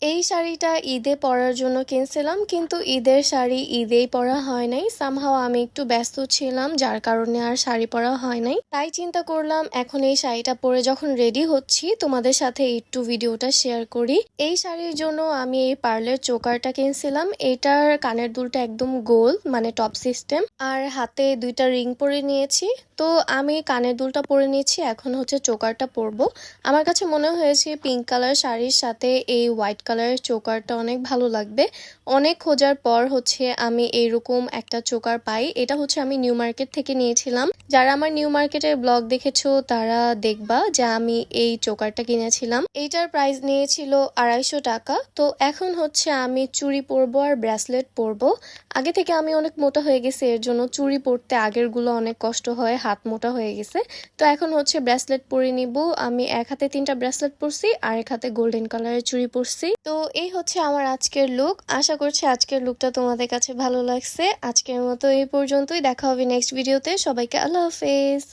এই শাড়িটা ঈদে পরার জন্য কিনছিলাম, কিন্তু ঈদের শাড়ি ঈদেই পরা হয় নাই। সামহাও আমি একটু ব্যস্ত ছিলাম, যার কারণে আর শাড়ি পরা হয় নাই। তাই চিন্তা করলাম এখন এই শাড়িটা পরে যখন রেডি হচ্ছি তোমাদের সাথে একটু ভিডিওটা শেয়ার করি। এই শাড়ির জন্য আমি এই পার্লের চোকারটা কিনছিলাম। এটার কানের দুলটা একদম গোল, মানে টপ সিস্টেম, আর হাতে দুইটা রিং পরে নিয়েছি। তো আমি কানের দুলটা পরে নিয়েছি, এখন হচ্ছে চোকারটা পরবো। আমার কাছে মনে হয়েছে পিঙ্ক কালার শাড়ির সাথে এই হোয়াইট কালারের চোকারটা অনেক ভালো লাগবে। অনেক খোঁজার পর হচ্ছে আমি এইরকম একটা চোকার পাই। এটা হচ্ছে আমি নিউ মার্কেট থেকে নিয়েছিলাম। যারা আমার নিউ মার্কেটের ব্লগ দেখেছো তারা দেখবা যে আমি এই চোকারটা কিনেছিলাম। এইটার প্রাইস নিয়েছিল 250 টাকা। তো এখন হচ্ছে আমি চুড়ি পরবো আর ব্রেসলেট পরবো। আগে থেকে আমি অনেক মোটা হয়ে গেছি, এর জন্য চুড়ি পরতে আগের গুলো অনেক কষ্ট হয়, হাত মোটা হয়ে গেছে। তো এখন হচ্ছে ব্রেসলেট পরে নিব। আমি এক হাতে 3টা ব্রেসলেট পরছি আর এক হাতে গোল্ডেন কালারের চুড়ি পরছি। তো এই হচ্ছে আমার আজকের লুক। আশা করছি আজকের লুকটা তোমাদের কাছে ভালো লাগছে। আজকের মতো এই পর্যন্তই, দেখা হবে নেক্সট ভিডিওতে। সবাইকে আল্লাহ হাফেজ।